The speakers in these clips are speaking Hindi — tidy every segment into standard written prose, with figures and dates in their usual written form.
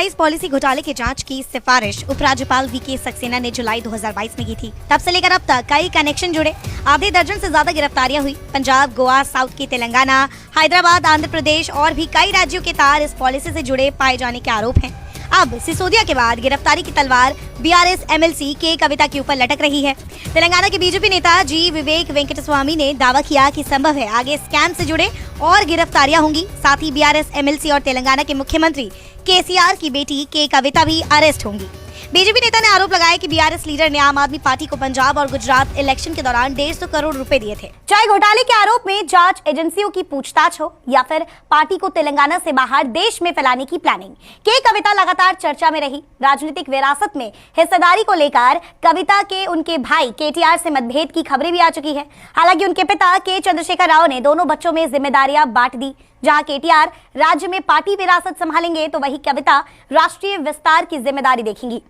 एक्साइज पॉलिसी घोटाले की जांच की सिफारिश उपराज्यपाल वीके सक्सेना ने जुलाई 2022 में की थी। तब से लेकर अब तक कई कनेक्शन जुड़े, आधे दर्जन से ज्यादा गिरफ्तारियां हुई। पंजाब, गोवा, साउथ की तेलंगाना, हैदराबाद, आंध्र प्रदेश और भी कई राज्यों के तार इस पॉलिसी से जुड़े पाए जाने के आरोप हैं। अब सिसोदिया के बाद गिरफ्तारी की तलवार बीआरएस एमएलसी के कविता के ऊपर लटक रही है। तेलंगाना के बीजेपी नेता जी विवेक वेंकटस्वामी ने दावा किया कि संभव है आगे स्कैम से जुड़े और गिरफ्तारियां होंगी। साथ ही बीआरएस एमएलसी और तेलंगाना के मुख्यमंत्री केसीआर की बेटी के कविता भी अरेस्ट होंगी। बीजेपी नेता ने आरोप लगाया कि बीआरएस लीडर ने आम आदमी पार्टी को पंजाब और गुजरात इलेक्शन के दौरान 150 करोड़ रुपए दिए थे। चाहे घोटाले के आरोप में जांच एजेंसियों की पूछताछ हो या फिर पार्टी को तेलंगाना से बाहर देश में फैलाने की प्लानिंग, के कविता लगातार चर्चा में रही। राजनीतिक विरासत में हिस्सेदारी को लेकर कविता के उनके भाई केटीआर से मतभेद की खबरें भी आ चुकी है। हालांकि उनके पिता के चंद्रशेखर राव ने दोनों बच्चों में जिम्मेदारियां बांट दी। जहां केटीआर राज्य में पार्टी विरासत संभालेंगे तो वही कविता राष्ट्रीय विस्तार की जिम्मेदारी देखेंगी।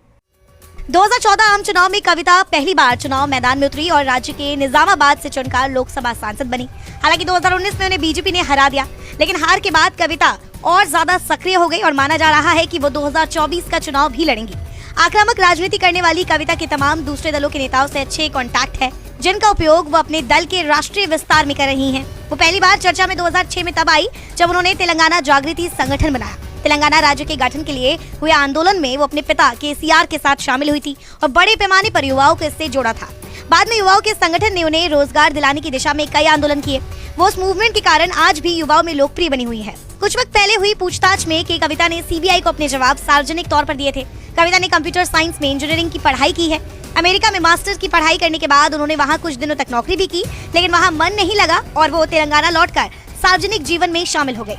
2014 आम चुनाव में कविता पहली बार चुनाव मैदान में उतरी और राज्य के निजामाबाद से चुनकर लोकसभा सांसद बनी। हालांकि 2019 में उन्हें बीजेपी ने हरा दिया, लेकिन हार के बाद कविता और ज्यादा सक्रिय हो गई और माना जा रहा है कि वो 2024 का चुनाव भी लड़ेंगी। आक्रामक राजनीति करने वाली कविता के तमाम दूसरे दलों के नेताओं से अच्छे कॉन्टैक्ट है, जिनका उपयोग वो अपने दल के राष्ट्रीय विस्तार में कर रही हैं। वो पहली बार चर्चा में 2006 में तब आई जब उन्होंने तेलंगाना जागृति संगठन बनाया। तेलंगाना राज्य के गठन के लिए हुए आंदोलन में वो अपने पिता केसीआर के साथ शामिल हुई थी और बड़े पैमाने पर युवाओं को इससे जोड़ा था। बाद में युवाओं के संगठन ने उन्हें रोजगार दिलाने की दिशा में कई आंदोलन किए। वो उस मूवमेंट के कारण आज भी युवाओं में लोकप्रिय बनी हुई है। कुछ वक्त पहले हुई पूछताछ में के कविता ने सीबीआई को अपने जवाब सार्वजनिक तौर पर दिए थे। कविता ने कंप्यूटर साइंस में इंजीनियरिंग की पढ़ाई की है। अमेरिका में मास्टर्स की पढ़ाई करने के बाद उन्होंने वहाँ कुछ दिनों तक नौकरी भी की, लेकिन वहाँ मन नहीं लगा और वो तेलंगाना लौटकर सार्वजनिक जीवन में शामिल हो गए।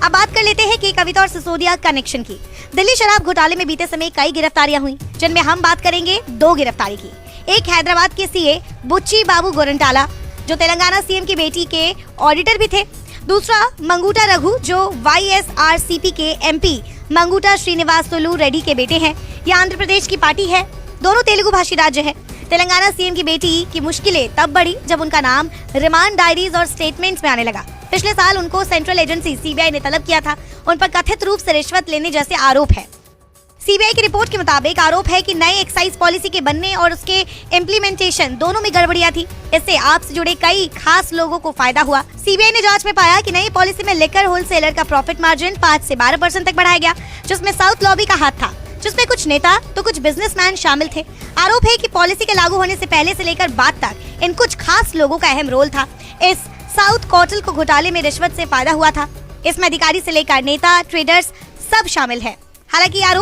अब बात कर लेते हैं कि कविता और सिसोदिया कनेक्शन की। दिल्ली शराब घोटाले में बीते समय कई गिरफ्तारियां हुई, जिनमें हम बात करेंगे 2 गिरफ्तारी की। एक हैदराबाद के सीए बुच्ची बाबू गोरंटाला, जो तेलंगाना सीएम की बेटी के ऑडिटर भी थे। दूसरा मंगूटा रघु, जो वाईएसआरसीपी के एमपी मंगूटा श्रीनिवासुलु रेड्डी के बेटे हैं। यह आंध्र प्रदेश की पार्टी है। दोनों तेलुगु भाषी राज्य है। तेलंगाना सीएम की बेटी की मुश्किलें तब बढ़ी जब उनका नाम रिमांड डायरीज और स्टेटमेंट्स में आने लगा। पिछले साल उनको सेंट्रल एजेंसी सीबीआई ने तलब किया था। उन पर कथित रूप से रिश्वत लेने जैसे आरोप है। सीबीआई की रिपोर्ट के मुताबिक आरोप है कि नए एक्साइज पॉलिसी के बनने और उसके इम्प्लीमेंटेशन दोनों में गड़बड़ियां थी। इससे आपसे जुड़े कई खास लोगों को फायदा हुआ। सीबीआई ने जांच में पाया कि नई पॉलिसी में लिकर होलसेलर का प्रॉफिट मार्जिन 5 से 12% तक बढ़ाया गया, जिसमें साउथ लॉबी का हाथ था, जिसमें कुछ नेता तो कुछ बिजनेसमैन शामिल थे। आरोप है कि पॉलिसी के लागू होने से पहले से लेकर बाद तक इन कुछ खास लोगों का अहम रोल था। इस साउथ कॉटल को घोटाले में रिश्वत से फायदा हुआ था। इसमें अधिकारी से लेकर नेता, ट्रेडर्स सब शामिल है। हालांकि आरोप